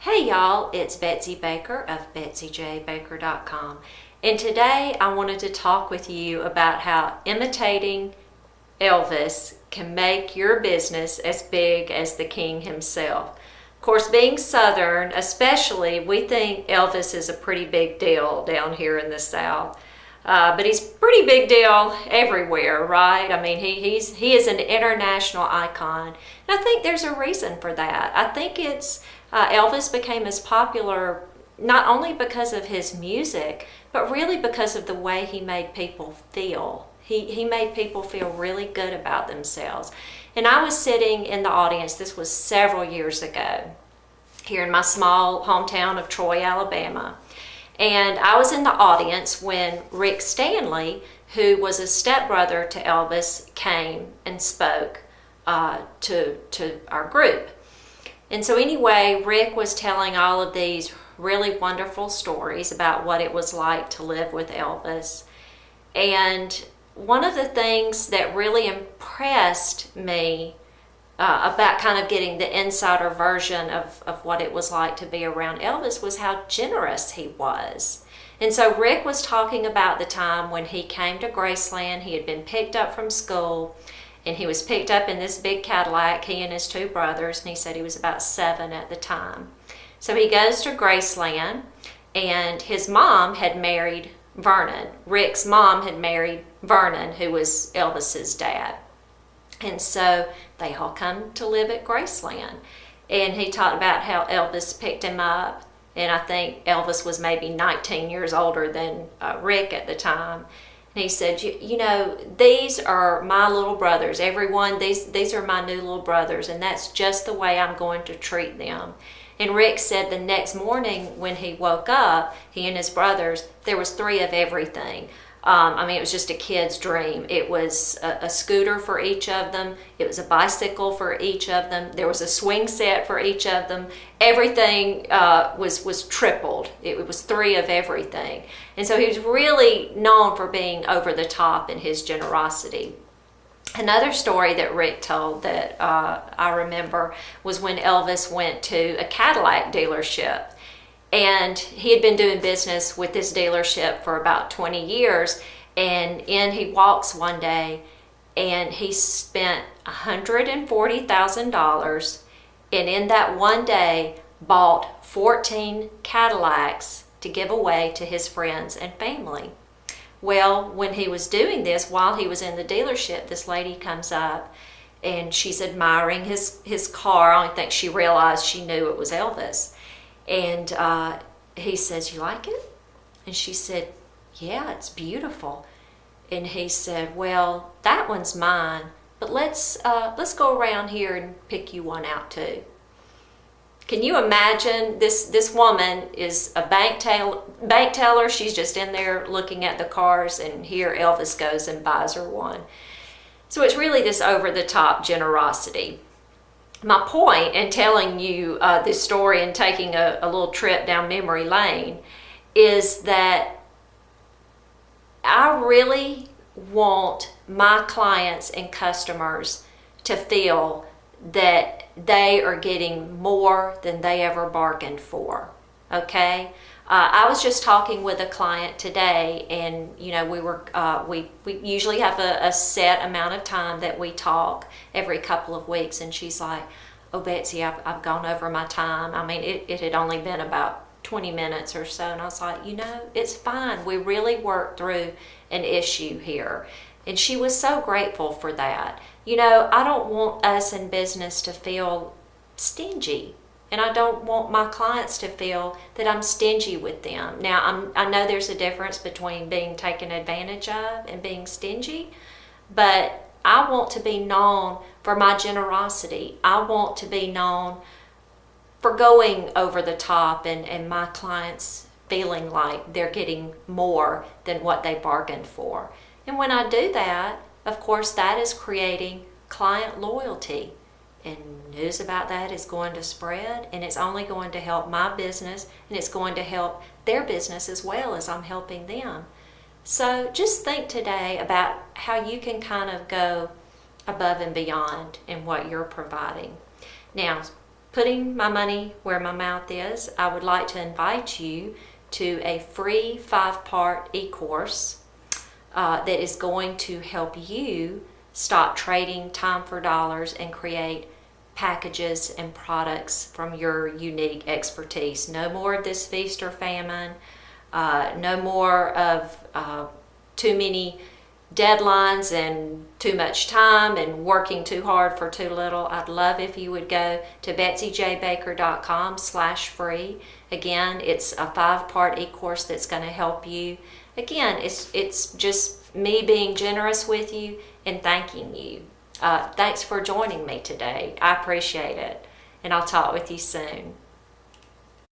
Hey y'all, it's Betsy Baker of BetsyJBaker.com, and today I wanted to talk with you about how imitating Elvis can make your business as big as the king himself. Of course, being Southern especially, we think Elvis is a pretty big deal down here in the South. But he's a pretty big deal everywhere, right? I mean, he is an international icon. And I think there's a reason for that. I think it's Elvis became as popular not only because of his music, but really because of the way he made people feel. He made people feel really good about themselves. And I was sitting in the audience, this was several years ago, here in my small hometown of Troy, Alabama. And I was in the audience when Rick Stanley, who was a stepbrother to Elvis, came and spoke to our group. And so anyway, Rick was telling all of these really wonderful stories about what it was like to live with Elvis. And one of the things that really impressed me about kind of getting the insider version of what it was like to be around Elvis was how generous he was. And so Rick was talking about the time when he came to Graceland. He had been picked up from school, and he was picked up in this big Cadillac, he and his two brothers, and he said he was about 7 at the time. So he goes to Graceland, and his mom had married Vernon. Rick's mom had married Vernon, who was Elvis's dad. And so they all come to live at Graceland. And he talked about how Elvis picked him up. And I think Elvis was maybe 19 years older than Rick at the time. And he said, you know, these are my little brothers. Everyone, these are my new little brothers. And that's just the way I'm going to treat them. And Rick said the next morning when he woke up, he and his brothers, there was 3 of everything. It was just a kid's dream. It was a scooter for each of them. It was a bicycle for each of them. There was a swing set for each of them. Everything was tripled. It was 3 of everything. And so he was really known for being over the top in his generosity. Another story that Rick told that I remember was when Elvis went to a Cadillac dealership. And he had been doing business with this dealership for about 20 years. And in he walks one day, and he spent $140,000. And in that one day, bought 14 Cadillacs to give away to his friends and family. Well, when he was doing this, while he was in the dealership, this lady comes up, and she's admiring his car. I don't think she realized she knew it was Elvis. And he says, "You like it?" And she said, "Yeah, it's beautiful." And he said, "Well, that one's mine, but let's go around here and pick you one out too." Can you imagine this woman is a bank teller? She's just in there looking at the cars, and here Elvis goes and buys her one. So it's really this over-the-top generosity. My point in telling you this story and taking a little trip down memory lane is that I really want my clients and customers to feel that they are getting more than they ever bargained for, okay? I was just talking with a client today, and you know, we usually have a set amount of time that we talk every couple of weeks, and she's like, "Oh, Betsy, I've gone over my time." I mean, it had only been about 20 minutes or so, and I was like, you know, it's fine. We really worked through an issue here. And she was so grateful for that. You know, I don't want us in business to feel stingy. And I don't want my clients to feel that I'm stingy with them. Now, I know there's a difference between being taken advantage of and being stingy, but I want to be known for my generosity. I want to be known for going over the top and my clients feeling like they're getting more than what they bargained for. And when I do that, of course, that is creating client loyalty. And news about that is going to spread, and it's only going to help my business, and it's going to help their business as well as I'm helping them. So just think today about how you can kind of go above and beyond in what you're providing. Now, putting my money where my mouth is, I would like to invite you to a free 5-part e-course that is going to help you stop trading time for dollars and create packages and products from your unique expertise. No more of this feast or famine, no more of too many deadlines and too much time and working too hard for too little. I'd love if you would go to betsyjbaker.com/free. Again, it's a 5-part e-course that's going to help you. Again, it's just me being generous with you and thanking you. Thanks for joining me today. I appreciate it, and I'll talk with you soon.